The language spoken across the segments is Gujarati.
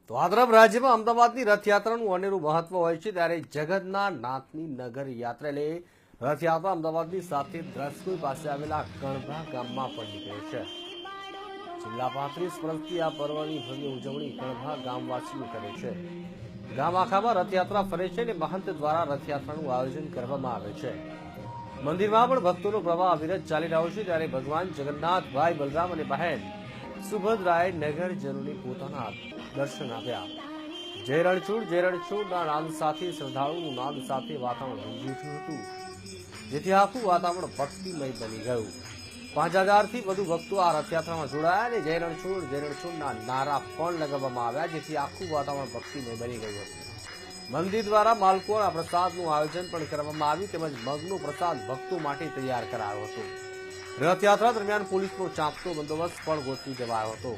તો આ તરફ રાજ્યમાં અમદાવાદની રથયાત્રાનું અનેરું મહત્વ હોય છે, ત્યારે જગતના નાથની નગર યાત્રા લઈ રથયાત્રા અમદાવાદની સાથે દ્રસ્કોઈ પાસે આવેલા કણભા ગામમાં પણ નીકળે છે। છેલ્લા 35 વર્ષથી આ પર્વની ભવ્ય ઉજવણી કણભા ગામવાસીઓ કરે છે। ગામ આખામાં રથયાત્રા ફરે છે અને મહંત દ્વારા રથયાત્રાનું આયોજન કરવામાં આવે છે। મંદિરમાં પણ ભક્તોનો પ્રવાહ અવિરત ચાલી રહ્યો છે, ત્યારે ભગવાન જગન્નાથ, ભાઈ બલરામ અને બહેન સુભદ્રાએ નગરજનોને પોતાના દર્શન આપ્યા। જય રણછોડના નાદ સાથે, શ્રદ્ધાળુનું નાદ સાથે વાતાવરણ ગુંજી ઉઠ્યું હતું, જેથી આખું વાતાવરણ ભક્તિમય બની ગયું। 5000થી વધુ ભક્તો આ રથયાત્રામાં જોડાયા અને જય રણછોડના નારા પણ લગાવવામાં આવ્યા, જેથી આખું વાતાવરણ ભક્તિમય બની ગયું હતું। મંદિર દ્વારા માલપુઆના પ્રસાદનું આયોજન પણ કરવામાં આવ્યું, તેમજ મગનો પ્રસાદ ભક્તો માટે તૈયાર કરાયો હતો। રથયાત્રા દરમિયાન પોલીસનો ચાંપતો બંદોબસ્ત પણ ગોઠવી દેવાયો હતો।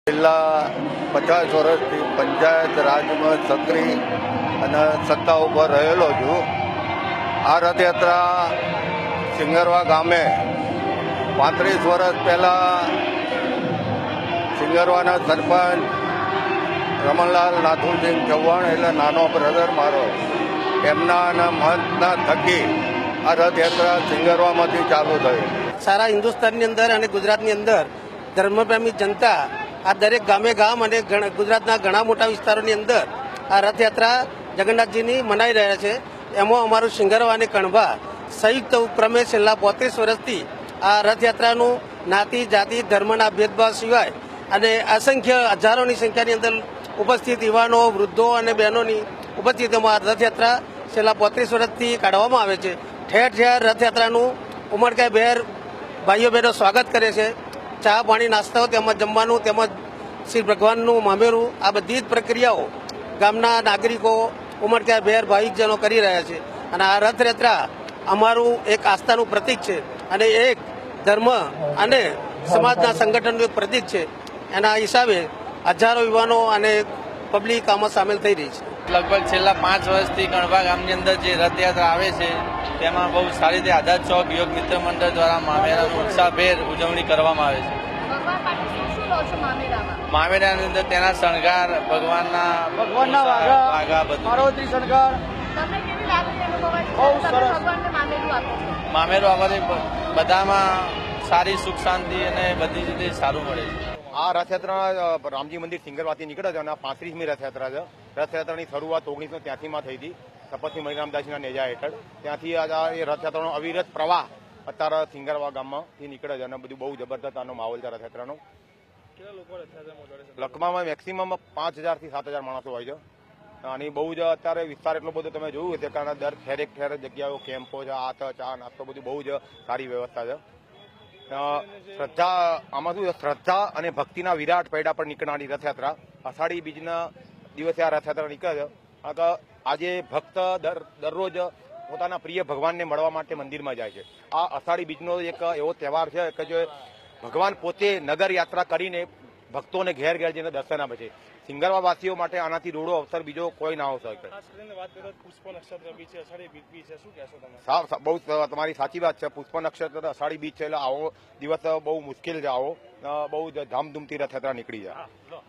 છેલ્લા 50 વર્ષથી પંચાયત રાજમાં સક્રિય અને સત્તા ઉપર રહેલો છું। આ રથયાત્રા સિંગરવા ગામે 35 વર્ષ પહેલાં સિંગરવાના સરપંચ રમણલાલ નાથુરસિંહ ચૌહાણ એટલે નાનો બ્રધર મારો, એમના અને મહંતના થકી આ રથયાત્રા સિંગરવામાંથી ચાલુ થઈ। સારા હિન્દુસ્તાનની અંદર અને ગુજરાતની અંદર ધર્મપ્રેમી જનતા આ દરેક ગામે ગામ અને ગુજરાતના ઘણા મોટા વિસ્તારોની અંદર આ રથયાત્રા જગન્નાથજીની મનાઈ રહ્યા છે। એમાં અમારું સિંગરવા અને કણભા સંયુક્ત ઉપક્રમે છેલ્લા 35 વર્ષથી આ રથયાત્રાનું જ્ઞાતિ જાતિ ધર્મના ભેદભાવ સિવાય અને અસંખ્ય હજારોની સંખ્યાની અંદર ઉપસ્થિત યુવાનો, વૃદ્ધો અને બહેનોની ઉપસ્થિતિમાં રથયાત્રા છેલ્લા 35 વર્ષથી કાઢવામાં આવે છે। ઠેર ઠેર રથયાત્રાનું ઉમળકાભેર ભાઈઓ બહેનો સ્વાગત કરે છે। ચા પાણી નાસ્તાઓ તેમજ જમવાનું તેમજ શ્રી ભગવાનનું મામેરું આ બધી જ પ્રક્રિયાઓ ગામના નાગરિકો ઉમળકાભેર ભાવિકજનો કરી રહ્યા છે અને આ રથયાત્રા અમારું એક આસ્થાનું પ્રતીક છે અને એક ધર્મ અને સમાજના સંગઠનનું એક પ્રતીક છે। એના હિસાબે હજારો યુવાનો અને પબ્લિક આમાં સામેલ થઈ રહી છે। લગભગ છેલ્લા 5 વર્ષથી કણભા ગામની અંદર જે રથયાત્રા આવે છે તેમાં બહુ સારી રીતે આઝાદ ચોક યોગ મિત્ર મંડળ દ્વારા મામેરાનું ઉત્સાહભેર ઉજવણી કરવામાં આવે છે। મામેરાની અંદર તેના શણગાર, ભગવાનના વાઘા બધું મામેરું આવવાથી બધામાં સારી સુખ શાંતિ અને બધી રીતે સારું મળે છે। આ રથયાત્રા રામજી મંદિર સિંગરવાથી નીકળે છે અને 35મી રથયાત્રા છે। રથયાત્રાની શરૂઆત 1983માં થઈ હતી શપથની મણિરામદાસજીના નેજા હેઠળ। ત્યાંથી એ રથયાત્રાનો અવિરત પ્રવાહ અત્યારે સિંગરવા ગામમાંથી નીકળે છે અને બધું બહુ જબરદસ્ત આનો માહોલ છે રથયાત્રાનો। લખમામાં મેક્સિમમ 5000થી 7000 માણસો હોય છે અને બહુ જ અત્યારે વિસ્તાર એટલો બધો તમે જોયું છે, કારણ દર ઠેરે ઠેર જગ્યાઓ કેમ્પો છે, ચા નાસ્તો બધું બહુ જ સારી વ્યવસ્થા છે। શ્રદ્ધા આમાં શું છે, શ્રદ્ધા અને ભક્તિના વિરાટ પૈડા પર નીકળનારી રથયાત્રા અષાઢી બીજના દિવસે આ રથયાત્રા નીકળે છે। કારણ કે આજે ભક્ત દરરોજ પોતાના પ્રિય ભગવાનને મળવા માટે મંદિરમાં જાય છે। આ અષાઢી બીજનો એક એવો તહેવાર છે કે જે ભગવાન પોતે નગર યાત્રા કરીને ભક્તોને ઘેર ઘેર જઈને દર્શન આપે છે. સિંગરવા વાસીઓ માટે આનાથી રોડો અવસર બીજો કોઈ ના હોઈ શકે. ખાસ કરીને વાત કરીએ તો પુષ્પ નક્ષત્ર બી છે, અષાઢી બીજ બી છે, શું કહેશો તમે? બહુ તમારી સાચી વાત છે. પુષ્પ નક્ષત્ર અષાઢી બીજ છે એટલે આવો દિવસ બહુ મુશ્કેલ છે. આવો બહુ ધામધૂમથી રથયાત્રા નીકળી જાય. હા, લો.